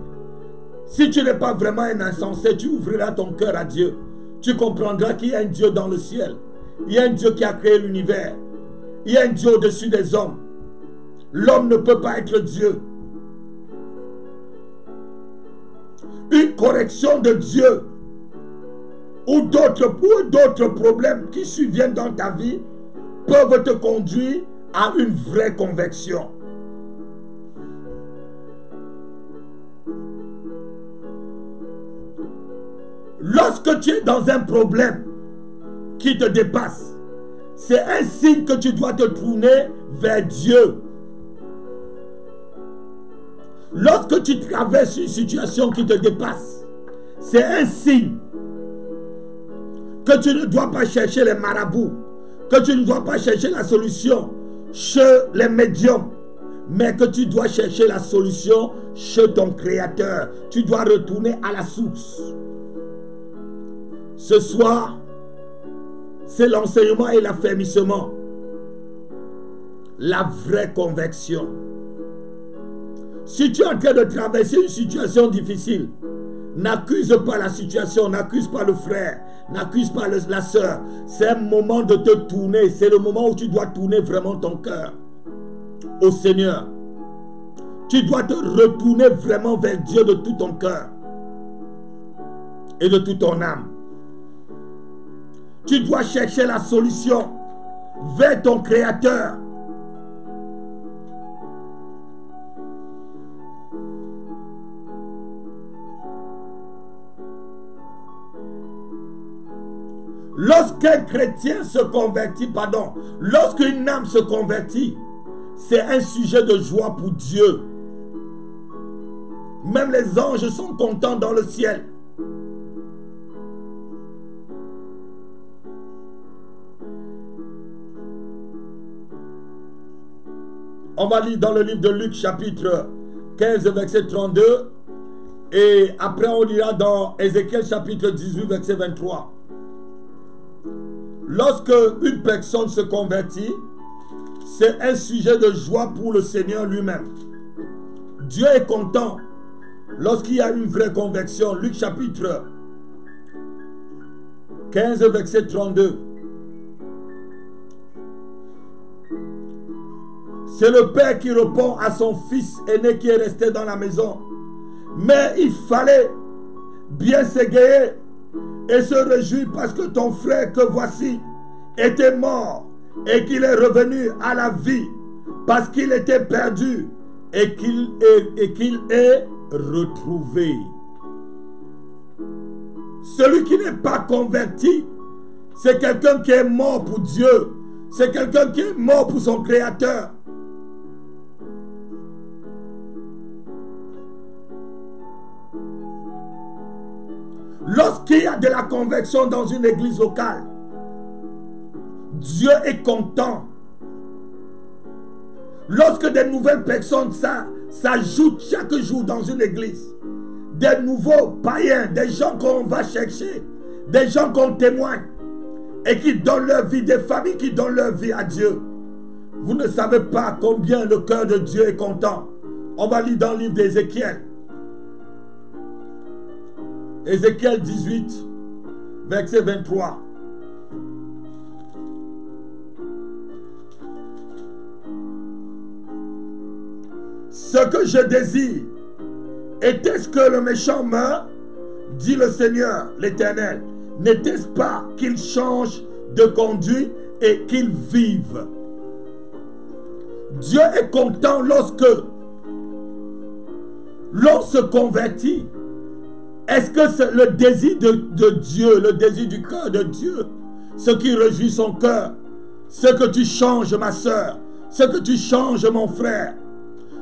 Si tu n'es pas vraiment un insensé, tu ouvriras ton cœur à Dieu. Tu comprendras qu'il y a un Dieu dans le ciel. Il y a un Dieu qui a créé l'univers. Il y a un Dieu au-dessus des hommes. L'homme ne peut pas être Dieu. Une correction de Dieu ou d'autres problèmes qui surviennent dans ta vie peuvent te conduire à une vraie conversion. Lorsque tu es dans un problème qui te dépasse, c'est un signe que tu dois te tourner vers Dieu. Lorsque tu traverses une situation qui te dépasse, c'est un signe que tu ne dois pas chercher les marabouts, que tu ne dois pas chercher la solution chez les médiums, mais que tu dois chercher la solution chez ton Créateur. Tu dois retourner à la source. Ce soir, c'est l'enseignement et l'affermissement. La vraie conversion. Si tu es en train de traverser une situation difficile, n'accuse pas la situation, n'accuse pas le frère, n'accuse pas la soeur. C'est un moment de te tourner. C'est le moment où tu dois tourner vraiment ton cœur au Seigneur. Tu dois te retourner vraiment vers Dieu de tout ton cœur et de toute ton âme. Tu dois chercher la solution vers ton Créateur. Lorsqu'un chrétien se convertit, lorsqu'une âme se convertit, c'est un sujet de joie pour Dieu. Même les anges sont contents dans le ciel. On va lire dans le livre de Luc chapitre 15 verset 32 et après on lira dans Ézéchiel chapitre 18 verset 23. Lorsque une personne se convertit, c'est un sujet de joie pour le Seigneur lui-même. Dieu est content lorsqu'il y a une vraie conversion. Luc chapitre 15 verset 32. C'est le père qui répond à son fils aîné qui est resté dans la maison. Mais il fallait bien s'égayer et se réjouir parce que ton frère que voici était mort et qu'il est revenu à la vie parce qu'il était perdu et qu'il est retrouvé. Celui qui n'est pas converti, c'est quelqu'un qui est mort pour Dieu. C'est quelqu'un qui est mort pour son Créateur. Lorsqu'il y a de la conversion dans une église locale, Dieu est content. Lorsque des nouvelles personnes s'ajoutent chaque jour dans une église, des nouveaux païens, des gens qu'on va chercher, des gens qu'on témoigne et qui donnent leur vie, des familles qui donnent leur vie à Dieu. Vous ne savez pas combien le cœur de Dieu est content. On va lire dans le livre d'Ézéchiel. Ézéchiel 18, verset 23. Ce que je désire, était-ce que le méchant meure, dit le Seigneur, l'Éternel. N'était-ce pas qu'il change de conduite et qu'il vive? Dieu est content lorsque l'on se convertit. Est-ce que c'est le désir de Dieu, le désir du cœur de Dieu, ce qui réjouit son cœur, ce que tu changes ma soeur, ce que tu changes mon frère?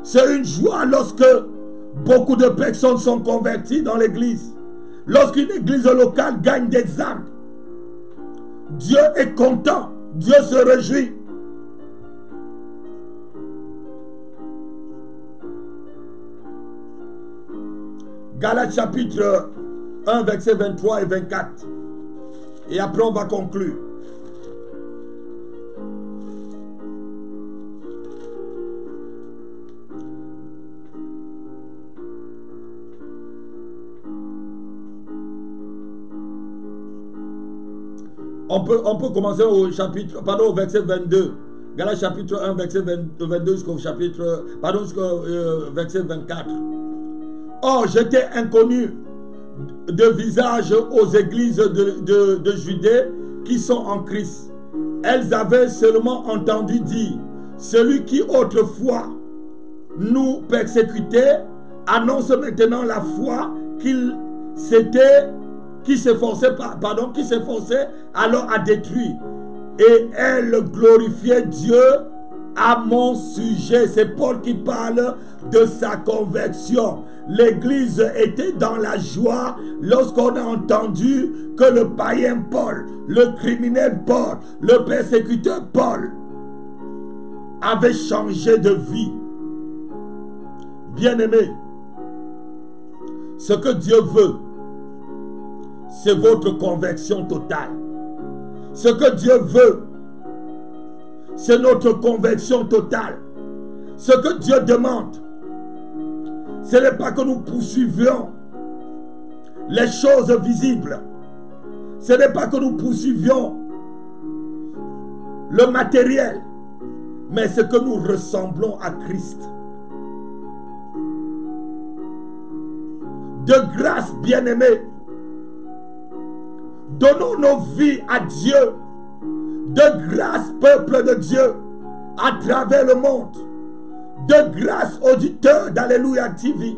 C'est une joie lorsque beaucoup de personnes sont converties dans l'église. Lorsqu'une église locale gagne des âmes, Dieu est content, Dieu se réjouit. Galates chapitre 1, verset 23 et 24. Et après on va conclure. On peut commencer au chapitre, pardon, au verset 22. Galates chapitre 1, verset 22 jusqu'au chapitre, pardon, jusqu'au verset 24. Or, j'étais inconnu de visage aux églises de Judée qui sont en Christ. Elles avaient seulement entendu dire, celui qui autrefois nous persécutait annonce maintenant la foi qui s'efforçait alors à détruire. Et elle glorifiait Dieu à mon sujet. C'est Paul qui parle de sa conversion. L'église était dans la joie lorsqu'on a entendu que le païen Paul, le criminel Paul, le persécuteur Paul avait changé de vie. Bien-aimés, ce que Dieu veut, c'est votre conversion totale. Ce que Dieu veut, c'est notre conversion totale. Ce que Dieu demande, ce n'est pas que nous poursuivions les choses visibles. Ce n'est pas que nous poursuivions le matériel, mais c'est que nous ressemblons à Christ. De grâce, bien-aimés, donnons nos vies à Dieu. De grâce, peuple de Dieu, à travers le monde. De grâce, auditeurs d'Alléluia TV.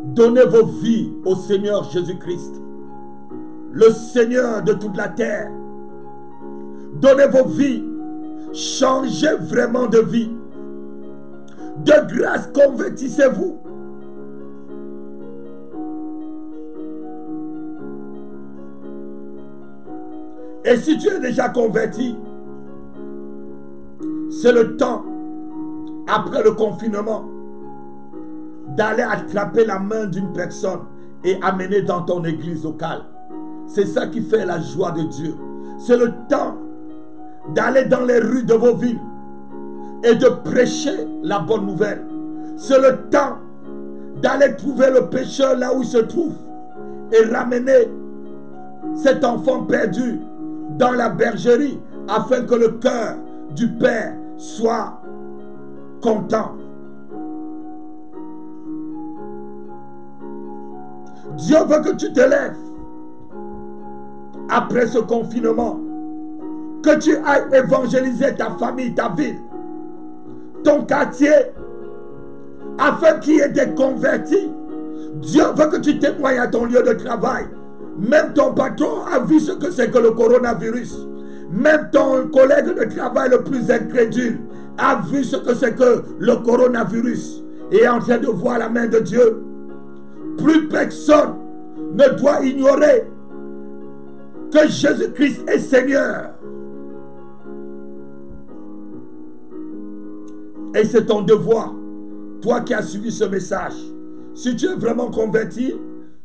Donnez vos vies au Seigneur Jésus-Christ, le Seigneur de toute la terre. Donnez vos vies. Changez vraiment de vie. De grâce, convertissez-vous. Et si tu es déjà converti, c'est le temps, après le confinement, d'aller attraper la main d'une personne et amener dans ton église locale. C'est ça qui fait la joie de Dieu. C'est le temps d'aller dans les rues de vos villes et de prêcher la bonne nouvelle. C'est le temps d'aller trouver le pécheur là où il se trouve et ramener cet enfant perdu dans la bergerie afin que le cœur du Père sois content. Dieu veut que tu te lèves après ce confinement, que tu ailles évangéliser ta famille, ta ville, ton quartier, afin qu'il y ait des convertis. Dieu veut que tu témoignes à ton lieu de travail. Même ton patron a vu ce que c'est que le coronavirus. Même ton collègue de travail le plus incrédule a vu ce que c'est que le coronavirus et est en train de voir la main de Dieu. Plus personne ne doit ignorer que Jésus-Christ est Seigneur. Et c'est ton devoir, toi qui as suivi ce message. Si tu es vraiment converti,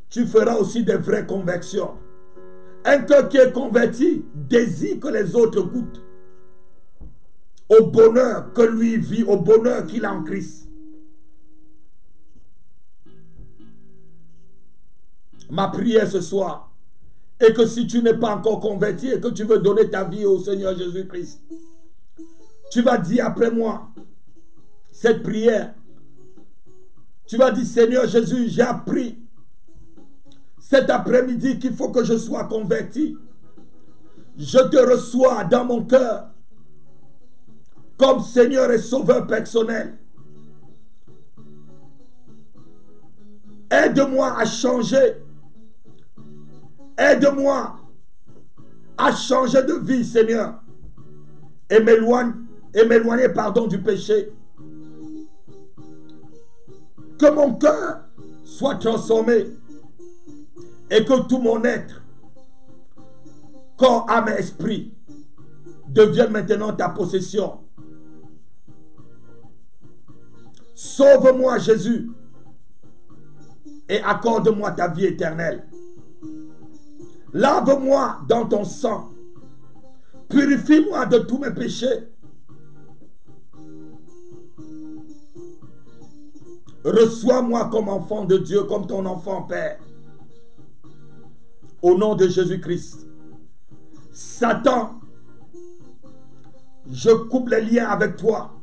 tu feras aussi des vraies conversions. Un cœur qui est converti désire que les autres goûtent au bonheur que lui vit, au bonheur qu'il a en Christ. Ma prière ce soir est que si tu n'es pas encore converti et que tu veux donner ta vie au Seigneur Jésus-Christ, tu vas dire après moi cette prière. Tu vas dire, Seigneur Jésus, j'ai appris cet après-midi qu'il faut que je sois converti. Je te reçois dans mon cœur comme Seigneur et Sauveur personnel. Aide-moi à changer. Aide-moi à changer de vie, Seigneur, et m'éloigner, du péché. Que mon cœur soit transformé et que tout mon être, corps, âme et esprit, devienne maintenant ta possession. Sauve-moi, Jésus, et accorde-moi ta vie éternelle. Lave-moi dans ton sang. Purifie-moi de tous mes péchés. Reçois-moi comme enfant de Dieu, comme ton enfant, Père. Au nom de Jésus-Christ. Satan, je coupe les liens avec toi.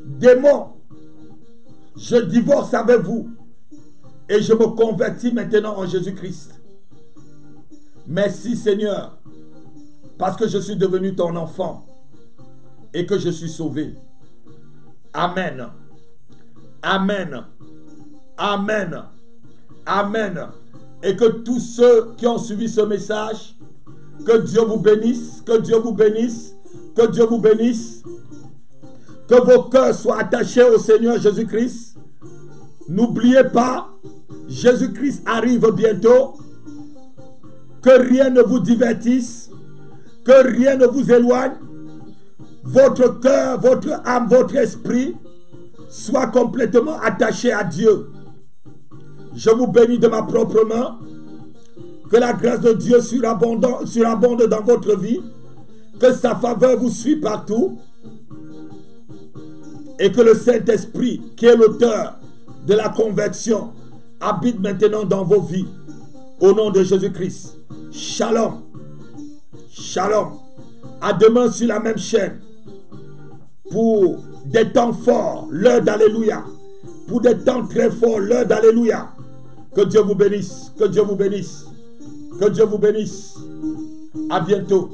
Démon, je divorce avec vous. Et je me convertis maintenant en Jésus-Christ. Merci Seigneur, parce que je suis devenu ton enfant et que je suis sauvé. Amen. Amen. Amen. Amen. Et que tous ceux qui ont suivi ce message, que Dieu vous bénisse, que Dieu vous bénisse, que Dieu vous bénisse, que vos cœurs soient attachés au Seigneur Jésus-Christ. N'oubliez pas, Jésus-Christ arrive bientôt. Que rien ne vous divertisse, que rien ne vous éloigne. Votre cœur, votre âme, votre esprit soit complètement attaché à Dieu. Je vous bénis de ma propre main. Que la grâce de Dieu surabonde dans votre vie. Que sa faveur vous suive partout. Et que le Saint-Esprit, qui est l'auteur de la conversion, habite maintenant dans vos vies. Au nom de Jésus-Christ. Shalom. Shalom. À demain sur la même chaîne. Pour des temps forts, l'heure d'Alléluia. Pour des temps très forts, l'heure d'Alléluia. Que Dieu vous bénisse. Que Dieu vous bénisse. Que Dieu vous bénisse. À bientôt.